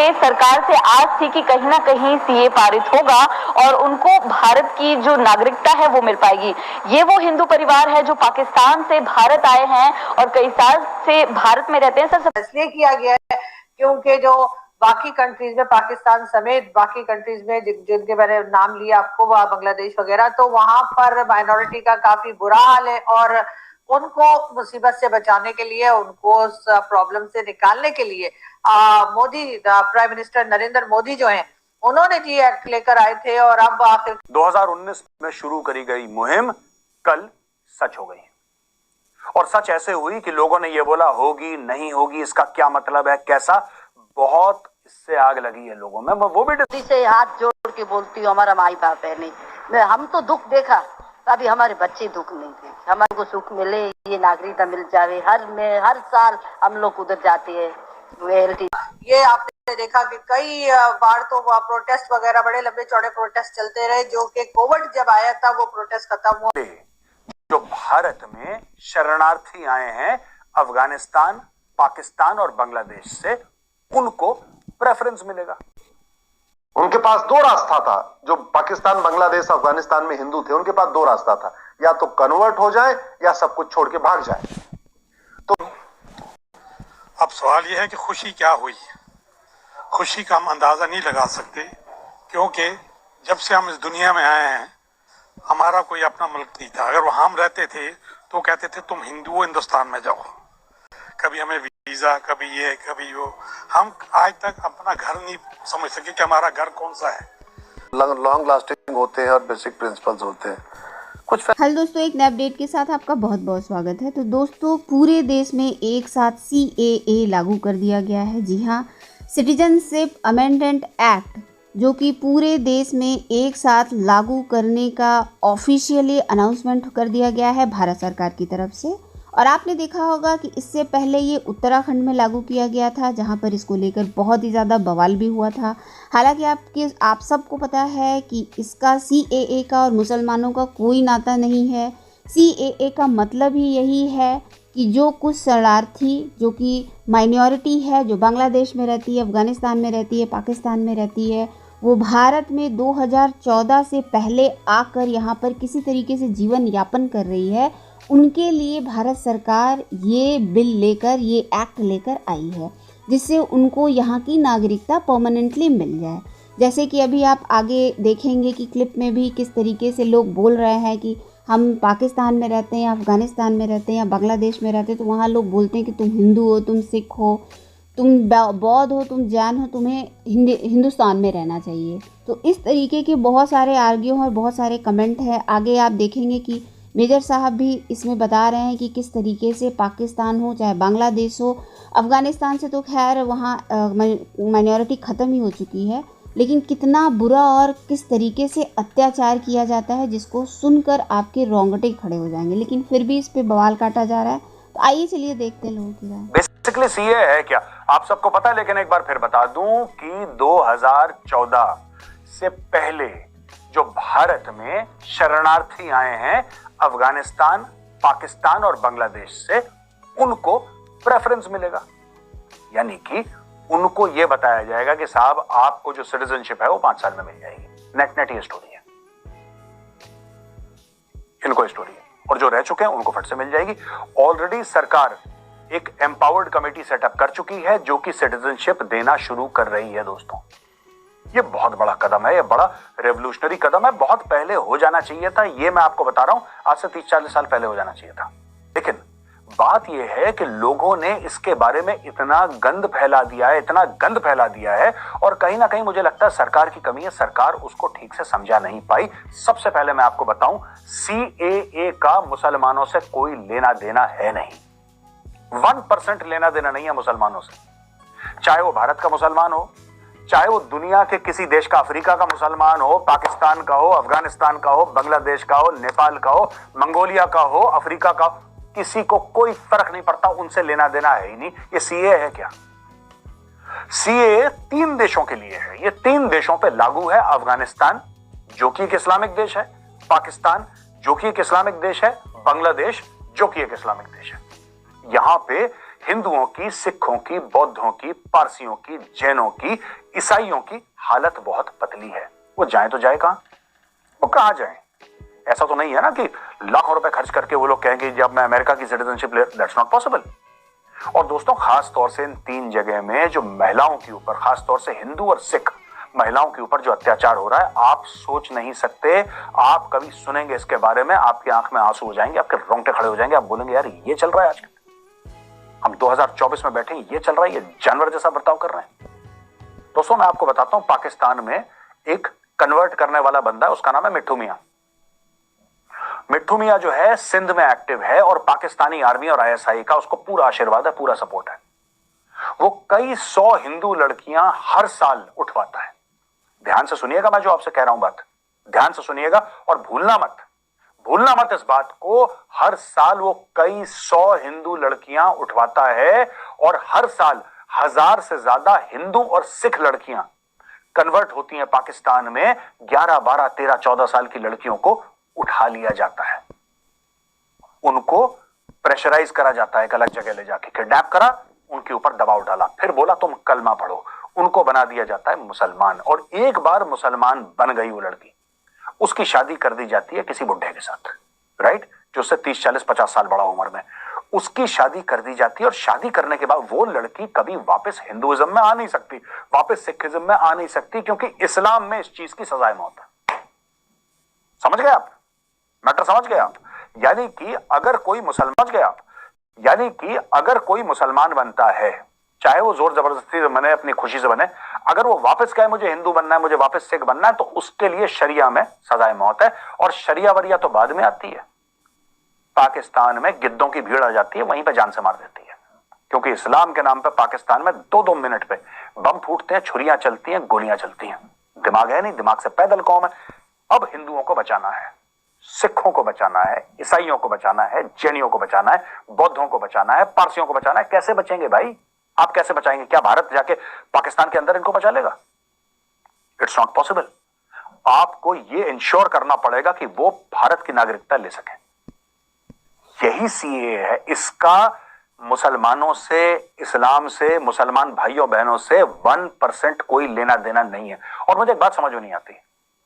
ये सरकार से आस थी कि कहीं ना कहीं सीए पारित होगा और उनको भारत की जो नागरिकता है वो मिल पाएगी। ये वो हिंदू परिवार है जो पाकिस्तान से भारत आए हैं और कई साल से भारत में रहते हैं। सर, इसलिए किया गया है क्योंकि जो बाकी कंट्रीज में, पाकिस्तान समेत बाकी कंट्रीज में जिनके मैंने नाम लिया आपको, बांग्लादेश वगैरह, तो वहां पर माइनॉरिटी का काफी बुरा हाल है और उनको मुसीबत से बचाने के लिए, उनको उस प्रॉब्लम से निकालने के लिए मोदी, प्राइम मिनिस्टर नरेंद्र मोदी जो हैं, उन्होंने जी एक्ट लेकर आए थे। और अब आखिर 2019 में शुरू करी गई मुहिम कल सच हो गई और सच ऐसे हुई कि लोगों ने ये बोला होगी नहीं होगी, इसका क्या मतलब है, कैसा, बहुत इससे आग लगी है लोगों में। वो भी से हाथ जोड़ के बोलती हूँ, हमारा माई बाप है नहीं, हम तो दुख देखा, अभी हमारे बच्चे दुख नहीं थे। हमारे को सुख मिले, ये नागरिकता मिल जावे। हर साल हम लोग उधर जाते हैं। ये आपने देखा कि कई बार तो प्रोटेस्ट वगैरह, बड़े लंबे चौड़े प्रोटेस्ट चलते रहे, जो कि कोविड जब आया था वो प्रोटेस्ट खत्म हुआ। जो भारत में शरणार्थी आए हैं अफगानिस्तान, पाकिस्तान और बांग्लादेश से, उनको प्रेफरेंस मिलेगा। उनके पास दो रास्ता था। जो पाकिस्तान, बांग्लादेश, अफगानिस्तान में हिंदू थे, उनके पास दो रास्ता था, या तो कन्वर्ट हो जाए या सब कुछ छोड़ के भाग जाए। तो अब सवाल यह है कि खुशी क्या हुई। खुशी का हम अंदाजा नहीं लगा सकते, क्योंकि जब से हम इस दुनिया में आए हैं हमारा कोई अपना मुल्क नहीं था। अगर वहां हम रहते थे तो कहते थे तुम हिंदू हो, हिंदुस्तान में जाओ। कभी हमें वीजा, कभी ये, कभी वो। हम आज तक अपना घर नहीं समझ सके कि हमारा घर कौन सा है। लॉन्ग लास्टिंग होते हैं और बेसिक प्रिंसिपल्स होते हैं कुछ। हेलो दोस्तों, एक नए अपडेट के साथ आपका बहुत बहुत स्वागत है। तो दोस्तों, पूरे देश में एक साथ CAA लागू कर दिया गया है। जी हाँ, सिटीजनशिप अमेंडमेंट एक्ट, जो कि पूरे देश में एक साथ लागू करने का ऑफिशियली अनाउंसमेंट कर दिया गया है भारत सरकार की तरफ से। और आपने देखा होगा कि इससे पहले ये उत्तराखंड में लागू किया गया था, जहां पर इसको लेकर बहुत ही ज़्यादा बवाल भी हुआ था। हालांकि आप सबको पता है कि इसका CAA का और मुसलमानों का कोई नाता नहीं है। CAA का मतलब ही यही है कि जो कुछ शरणार्थी, जो कि माइनॉरिटी है, जो बांग्लादेश में रहती है, अफ़गानिस्तान में रहती है, पाकिस्तान में रहती है, वो भारत में 2014 से पहले आकर यहाँ पर किसी तरीके से जीवन यापन कर रही है, उनके लिए भारत सरकार ये बिल लेकर, ये एक्ट लेकर आई है, जिससे उनको यहाँ की नागरिकता परमानेंटली मिल जाए। जैसे कि अभी आप आगे देखेंगे कि क्लिप में भी किस तरीके से लोग बोल रहे हैं कि हम पाकिस्तान में रहते हैं, अफ़गानिस्तान में रहते हैं या बांग्लादेश में रहते हैं, तो वहाँ लोग बोलते हैं कि तुम हिंदू हो, तुम सिख हो, तुम बौद्ध हो, तुम जैन हो, तुम्हें हिंदुस्तान में रहना चाहिए। तो इस तरीके के बहुत सारे आर्ग्यू और बहुत सारे कमेंट हैं। आगे आप देखेंगे कि मेजर साहब भी इसमें बता रहे हैं कि किस तरीके से पाकिस्तान हो चाहे बांग्लादेश हो, अफ़गानिस्तान से तो खैर वहाँ माइनॉरिटी ख़त्म ही हो चुकी है, लेकिन कितना बुरा और किस तरीके से अत्याचार किया जाता है, जिसको सुनकर आपके रोंगटे खड़े हो जाएंगे। लेकिन फिर भी इस पे बवाल काटा जा रहा है। तो आइए चलिए देखते हैं लोगों की राय। बेसिकली सीए है क्या, आप सबको पता है, लेकिन एक बार फिर बता दूं कि 2014 से पहले जो भारत में शरणार्थी आए हैं अफगानिस्तान, पाकिस्तान और बांग्लादेश से, उनको प्रेफरेंस मिलेगा। यानी कि उनको यह बताया जाएगा कि साहब आपको जो सिटीजनशिप है वो 5 साल में मिल जाएगी। नेट ये स्टोरी है, इनको स्टोरी है, और जो रह चुके हैं उनको फट से मिल जाएगी। ऑलरेडी सरकार एक एम्पावर्ड कमेटी सेटअप कर चुकी है जो कि सिटीजनशिप देना शुरू कर रही है। दोस्तों, ये बहुत बड़ा कदम है, ये बड़ा रेवोल्यूशनरी कदम है। बहुत पहले हो जाना चाहिए था, ये मैं आपको बता रहा हूं, आज से 30-40 साल पहले हो जाना चाहिए था। लेकिन बात यह है कि लोगों ने इसके बारे में इतना गंद फैला दिया है, इतना गंद फैला दिया है, और कहीं ना कहीं मुझे लगता है सरकार की कमी है, सरकार उसको ठीक से समझा नहीं पाई। सबसे पहले मैं आपको बताऊं, CAA का मुसलमानों से कोई लेना देना है नहीं। 1% लेना देना नहीं है मुसलमानों से। चाहे वो भारत का मुसलमान हो, चाहे वो दुनिया के किसी देश का, अफ्रीका का मुसलमान हो, पाकिस्तान का हो, अफगानिस्तान का हो, बांग्लादेश का हो, नेपाल का हो, मंगोलिया का हो, अफ्रीका का, किसी को कोई फर्क नहीं पड़ता, उनसे लेना देना है ही नहीं। ये CAA है क्या? CAA 3 देशों के लिए है। ये 3 देशों पे लागू है। अफगानिस्तान जो कि एक इस्लामिक देश है, पाकिस्तान जो कि एक इस्लामिक देश है, बांग्लादेश जो कि एक इस्लामिक देश है। यहां पे हिंदुओं की, सिखों की, बौद्धों की, पारसियों की, जैनों की, ईसाइयों की हालत बहुत पतली है। वो जाए तो जाए कहां, वो कहां जाए? ऐसा तो नहीं है ना कि लाखों रुपए खर्च करके वो लोग कहेंगे जब मैं अमेरिका की सिटीजनशिप ले, दैट्स नॉट पॉसिबल। और दोस्तों, खास तौर से इन 3 जगह में जो महिलाओं के ऊपर, खास तौर से हिंदू और सिख महिलाओं के ऊपर जो अत्याचार हो रहा है, आप सोच नहीं सकते। आप कभी सुनेंगे इसके बारे में, आपकी आंख में आंसू हो जाएंगे, आपके रोंगटे खड़े हो जाएंगे, आप बोलेंगे यार ये चल रहा है आजकल, हम 2024 में बैठे हैं, ये चल रहा है, ये जानवर जैसा बर्ताव कर रहे हैं। दोस्तों, मैं आपको बताता हूं, पाकिस्तान में एक कन्वर्ट करने वाला बंदा है, उसका नाम है मिट्ठू मियां। मिट्ठू मियां जो है सिंध में एक्टिव है और पाकिस्तानी आर्मी और आईएसआई का उसको पूरा आशीर्वाद है, पूरा सपोर्ट है। वो कई 100 हिंदू लड़कियां हर साल उठवाता है। ध्यान से सुनिएगा, मैं जो आपसे कह रहा हूं बात, ध्यान से सुनिएगा और भूलना मत इस बात को। हर साल वो कई 100 हिंदू लड़कियां उठवाता है और हर साल 1000 से ज्यादा हिंदू और सिख लड़कियां कन्वर्ट होती हैं पाकिस्तान में। 11, 12, 13, 14 साल की लड़कियों को उठा लिया जाता है, उनको प्रेशराइज करा जाता है, एक अलग जगह ले जाके किडनैप करा, उनके ऊपर दबाव डाला, फिर बोला तुम कलमा पढ़ो, उनको बना दिया जाता है मुसलमान। और एक बार मुसलमान बन गई वो लड़की, उसकी शादी कर दी जाती है किसी बुढ़े के साथ, राइट, जो उससे 30, 40, 50 साल बड़ा उम्र में, उसकी शादी कर दी जाती है। और शादी करने के बाद वो लड़की कभी वापस हिंदुइज्म में आ नहीं सकती, वापस सिखिज्म में आ नहीं सकती, क्योंकि इस्लाम में इस चीज की सजाए मौत है। समझ गए आप मैटर, समझ गए आप? यानी कि अगर कोई मुसलमान बनता है, चाहे वो जोर जबरदस्ती से बने, अपनी खुशी से बने, अगर वो वापस कहे मुझे हिंदू बनना है, मुझे वापस सिख बनना है, तो उसके लिए शरिया में सजाए मौत है। और शरिया वरिया तो बाद में आती है। पाकिस्तान में गिद्धों की भीड़ आ जाती है, वहीं पे जान से मार देती है, क्योंकि इस्लाम के नाम पे पाकिस्तान में 2-2 मिनट पे बम फूटते हैं, छुरियां चलती हैं, गोलियां चलती हैं। दिमाग है नहीं, दिमाग से पैदल कौम है। अब हिंदुओं को बचाना है, सिखों को बचाना है, ईसाइयों को बचाना है, जैनियों को बचाना है, बौद्धों को बचाना है, पारसियों को बचाना है। कैसे बचेंगे भाई? आप कैसे बचाएंगे? क्या भारत जाके पाकिस्तान के अंदर इनको बचा लेगा? It's not possible. आपको यह इंश्योर करना पड़ेगा कि वो भारत की नागरिकता ले सके। यही सीएए है। इसका मुसलमानों से, इस्लाम से, मुसलमान भाइयों बहनों से 1% कोई लेना देना नहीं है। और मुझे एक बात समझ में नहीं आती,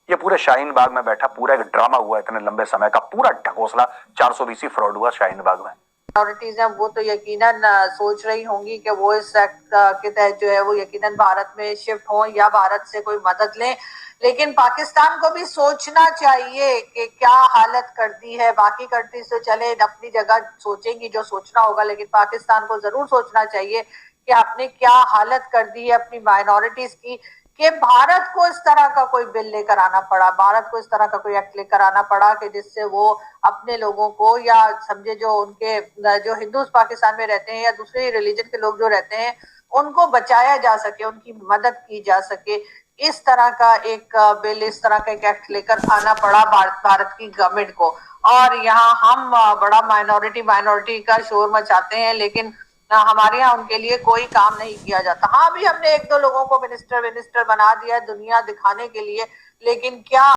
ये पूरे शाहीन बाग में बैठा पूरा एक ड्रामा हुआ इतने लंबे समय का, पूरा ढकोसला 420 फ्रॉड हुआ शाहीन बाग में। माइनॉरिटीज हैं वो तो यकीनन सोच रही होंगी कि वो इस एक्ट के तहत जो है वो यकीनन भारत में शिफ्ट हों या भारत से कोई मदद लें, लेकिन पाकिस्तान को भी सोचना चाहिए कि क्या हालत कर दी है। बाकी कंट्रीज तो चले अपनी जगह सोचेंगी जो सोचना होगा, लेकिन पाकिस्तान को जरूर सोचना चाहिए कि आपने क्या हालत कर दी है अपनी माइनॉरिटीज की, कि भारत को इस तरह का कोई बिल लेकर आना पड़ा, भारत को इस तरह का कोई एक्ट लेकर आना पड़ा कि जिससे वो अपने लोगों को, या समझे जो उनके जो हिंदू पाकिस्तान में रहते हैं या दूसरे रिलीजन के लोग जो रहते हैं, उनको बचाया जा सके, उनकी मदद की जा सके। इस तरह का एक बिल, इस तरह का एक एक्ट लेकर आना पड़ा भारत की गवर्नमेंट को। और यहाँ हम बड़ा माइनॉरिटी का शोर मचाते हैं, लेकिन हमारे यहाँ उनके लिए कोई काम नहीं किया जाता। हाँ, अभी हमने 1-2 लोगों को मिनिस्टर बना दिया दुनिया दिखाने के लिए, लेकिन क्या